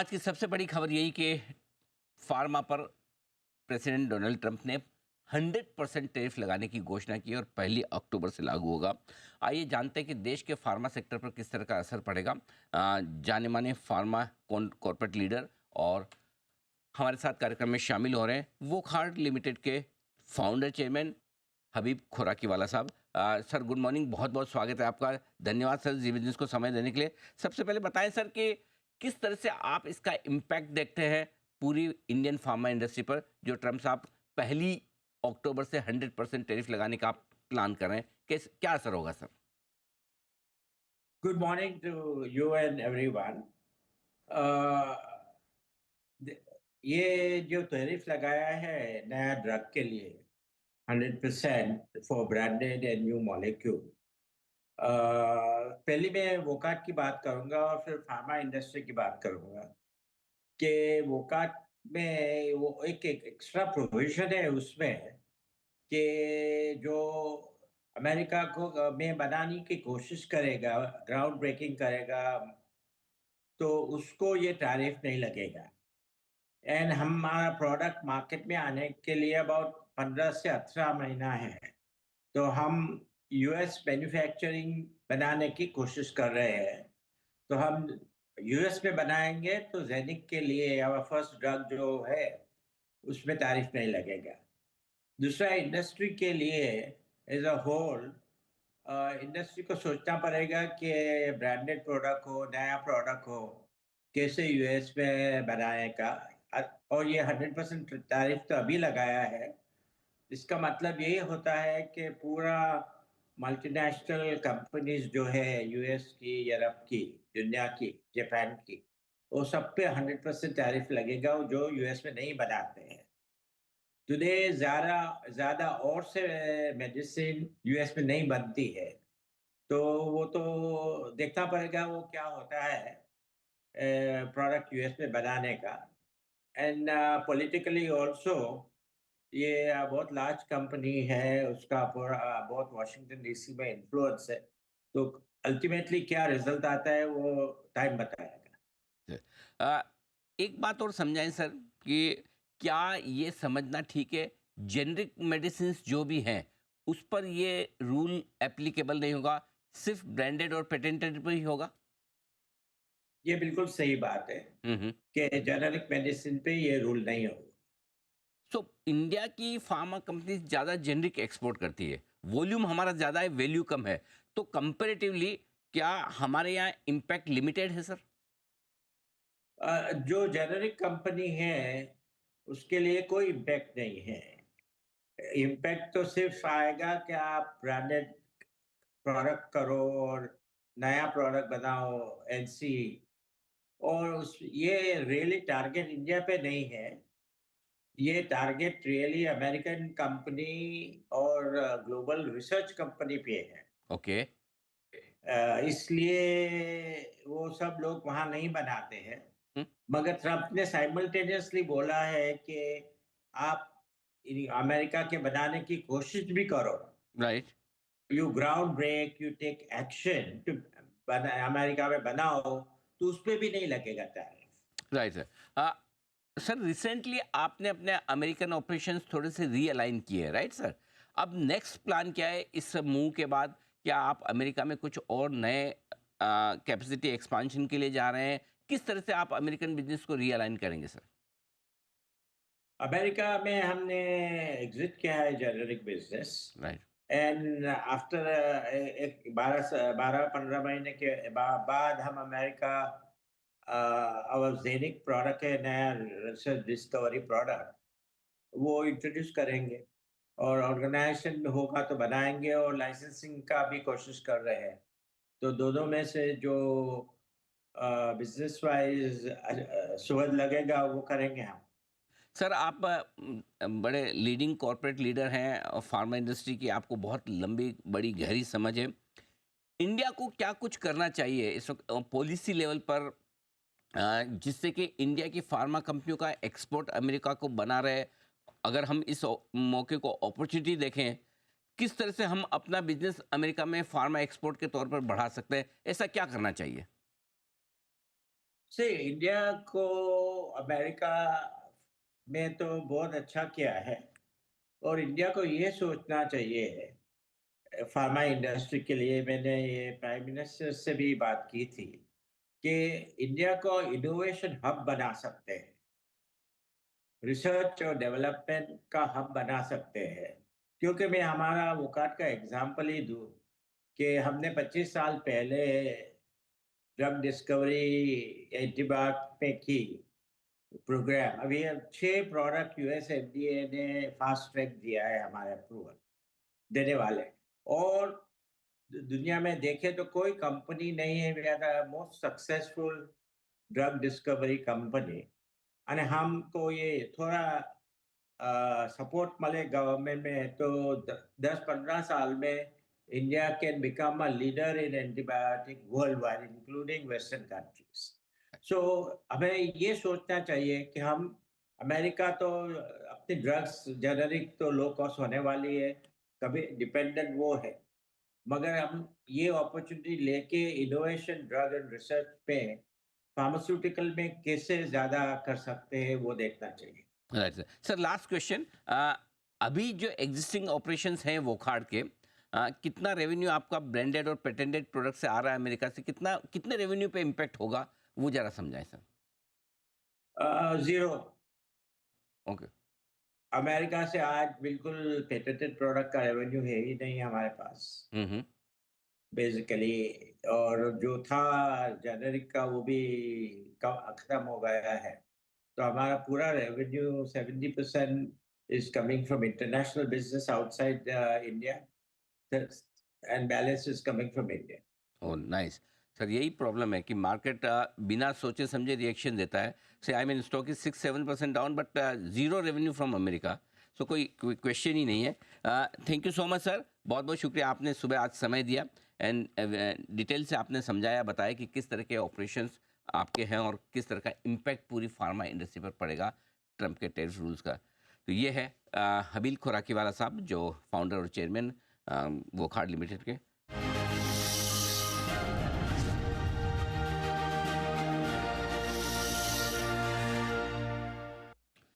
आज की सबसे बड़ी खबर यही कि फार्मा पर प्रेसिडेंट डोनाल्ड ट्रंप ने 100% टैरिफ लगाने की घोषणा की और 1 अक्टूबर से लागू होगा। आइए जानते हैं कि देश के फार्मा सेक्टर पर किस तरह का असर पड़ेगा। जाने माने फार्मा कॉर्पोरेट लीडर और हमारे साथ कार्यक्रम में शामिल हो रहे हैं वोकहार्ट लिमिटेड के फाउंडर चेयरमैन हबीब खुराकीवाला साहब। सर गुड मॉर्निंग, बहुत बहुत स्वागत है आपका। धन्यवाद सर जी बिजनेस को समय देने के लिए। सबसे पहले बताएं सर कि किस तरह से आप इसका इम्पैक्ट देखते हैं पूरी इंडियन फार्मा इंडस्ट्री पर, जो ट्रम्प साहब 1 अक्टूबर से 100% टैरिफ लगाने का आप प्लान कर रहे हैं। क्या असर होगा sir? Good morning to you and everyone. Uh, the- ये जो टैरिफ लगाया है नया ड्रग के लिए 100% for branded and new molecule. पहले मैं वोकाट की बात करूंगा और फिर फार्मा इंडस्ट्री की बात करूंगा कि वोकाट में वो एक एक्स्ट्रा प्रोविजन है उसमें कि जो अमेरिका को में बनाने की कोशिश करेगा, ग्राउंड ब्रेकिंग करेगा, तो उसको ये टैरिफ नहीं लगेगा। एंड हमारा प्रोडक्ट मार्केट में आने के लिए अबाउट 15 से 18 महीना है। तो हम यूएस मैन्युफैक्चरिंग बनाने की कोशिश कर रहे हैं। तो हम यूएस में बनाएंगे तो जेनिक के लिए या फर्स्ट ड्रग जो है उसमें तारीफ नहीं लगेगा। दूसरा, इंडस्ट्री के लिए एज अ होल इंडस्ट्री को सोचना पड़ेगा कि ब्रांडेड प्रोडक्ट हो, नया प्रोडक्ट हो, कैसे यूएस में बनाने का। और ये 100% टैरिफ तो अभी लगाया है। इसका मतलब यही होता है कि पूरा मल्टीनेशनल कंपनीज जो है यूएस की, यूरोप की, दुनिया की, जापान की, वो सब पे 100% टैरिफ लगेगा जो यूएस में नहीं बनाते हैं। टुडे ज्यादा ज्यादा और से मेडिसिन यूएस में नहीं बनती है। तो वो तो देखना पड़ेगा वो क्या होता है प्रोडक्ट यूएस में बनाने का। एंड पॉलिटिकली ऑल्सो ये बहुत लार्ज कंपनी है, उसका पूरा बहुत वाशिंगटन डीसी में इन्फ्लुएंस है। तो अल्टीमेटली क्या रिजल्ट आता है वो टाइम बताएगा। अ, एक बात और समझाएं सर कि क्या ये समझना ठीक है जेनरिक मेडिसिन जो भी हैं उस पर ये रूल एप्लीकेबल नहीं होगा, सिर्फ ब्रांडेड और पेटेंटेड पर ही होगा? ये बिल्कुल सही बात है हम्म। कि जेनेरिक मेडिसिन पे ये रूल नहीं होगा। सो इंडिया की फार्मा कंपनी ज़्यादा जेनरिक एक्सपोर्ट करती है, वॉल्यूम हमारा ज़्यादा है, वैल्यू कम है, तो कंपैरेटिवली क्या हमारे यहाँ इम्पैक्ट लिमिटेड है सर? जो जेनेरिक कंपनी है उसके लिए कोई इम्पैक्ट नहीं है। इम्पैक्ट तो सिर्फ आएगा कि आप ब्रांडेड प्रोडक्ट करो और नया प्रोडक्ट बनाओ, एनसी। और उस ये रियली टारगेट इंडिया पे नहीं है। ये टारगेट रियली अमेरिकन कंपनी और ग्लोबल रिसर्च कंपनी पे है। ओके। इसलिए वो सब लोग वहाँ नहीं बनाते हैं। हम्म। मगर ट्रम्प ने साइमल्टेनियसली बोला है कि आप अमेरिका के बनाने की कोशिश भी करो। Right. You ground break, you take action to America में बनाओ, तो उस पे भी नहीं लगेगा tariff. Right sir. Sir recently आपने अपने अमेरिकन ऑपरेशंस थोड़े से रीअलाइन किए हैं, राइट सर? अब नेक्स्ट प्लान क्या है इस मूव के बाद? क्या आप अमेरिका में कुछ और नए कैपेसिटी एक्सपांशन के लिए जा रहे हैं? किस तरह से आप अमेरिकन बिजनेस को रीअलाइन करेंगे सर? अमेरिका में हमने एग्जिट किया है generic business. Right. And after एक 12-15 महीने के बाद हम अमेरिका और जेनिक प्रोडक्ट है, नया रिसर्च डिस्कवरी प्रोडक्ट, वो इंट्रोड्यूस करेंगे। और ऑर्गेनाइजेशन में होगा तो बनाएंगे और लाइसेंसिंग का भी कोशिश कर रहे हैं। तो दोनों में से जो बिजनेस वाइज सुहद लगेगा वो करेंगे हम। सर आप बड़े लीडिंग कॉरपोरेट लीडर हैं और फार्मा इंडस्ट्री की आपको बहुत लंबी बड़ी गहरी समझ है। इंडिया को क्या कुछ करना चाहिए इस वक्त पॉलिसी लेवल पर, जिससे कि इंडिया की फार्मा कंपनियों का एक्सपोर्ट अमेरिका को बना रहे? अगर हम इस मौके को अपॉर्चुनिटी देखें, किस तरह से हम अपना बिजनेस अमेरिका में फार्मा एक्सपोर्ट के तौर पर बढ़ा सकते हैं? ऐसा क्या करना चाहिए? से इंडिया को अमेरिका में तो बहुत अच्छा किया है और इंडिया को ये सोचना चाहिए, फार्मा इंडस्ट्री के लिए मैंने ये प्राइम मिनिस्टर से भी बात की थी कि इंडिया को इनोवेशन हब बना सकते हैं, रिसर्च और डेवलपमेंट का हब बना सकते हैं। क्योंकि मैं हमारा वोकाट का एग्जांपल ही दूं कि हमने 25 साल पहले ड्रग डिस्कवरी एंटीबायोटिक पे की प्रोग्राम। अभी अब 6 प्रोडक्ट यूएस एफडीए ने फास्ट ट्रैक दिया है हमारे अप्रूवल देने वाले। और दुनिया में देखें तो कोई कंपनी नहीं है, we are the most successful drug discovery company. અને हमको ये थोड़ा सपोर्ट मिले गवर्नमेंट में तो 10-15 साल में India can become a leader in antibiotic world wide including western countries. So हमें ये सोचना चाहिए कि हम अमेरिका तो अपनी ड्रग्स जेनरिक तो लो कॉस्ट होने वाली है, कभी डिपेंडेंट वो है, मगर हम ये अपॉर्चुनिटी लेके इनोवेशन ड्रग एंड रिसर्च पे फार्मास्यूटिकल में कैसे ज़्यादा कर सकते हैं वो देखना चाहिए। Right sir. Sir last question, अभी जो एग्जिस्टिंग ऑपरेशंस हैं वोखाड़ के, कितना रेवेन्यू आपका ब्रांडेड और पेटेंटेड प्रोडक्ट से आ रहा है अमेरिका से, कितने रेवेन्यू पे इम्पैक्ट होगा वो जरा समझाएं सर। ज़ीरो। ओके। अमेरिका से आज बिल्कुल पेटेंटेड प्रोडक्ट का रेवेन्यू है ही नहीं हमारे पास हम्म। बेसिकली। और जो था जेनेरिक का वो भी कम खत्म हो गया है। तो हमारा पूरा revenue 70% is coming from international business outside India and balance is coming from India. Oh nice. Sir यही प्रॉब्लम है कि मार्केट बिना सोचे समझे रिएक्शन देता है। Say I mean stock is 6-7% down but zero revenue from America. So कोई question ही नहीं है। Thank you so much sir, बहुत बहुत शुक्रिया, आपने सुबह आज समय दिया एंड डिटेल से आपने समझाया बताया कि किस तरह के ऑपरेशंस आपके हैं और किस तरह का इम्पैक्ट पूरी फार्मा इंडस्ट्री पर पड़ेगा ट्रंप के टैरिफ रूल्स का। तो ये है हबील खुराकीवाला साहब जो फाउंडर और चेयरमैन वोखाड़ लिमिटेड के।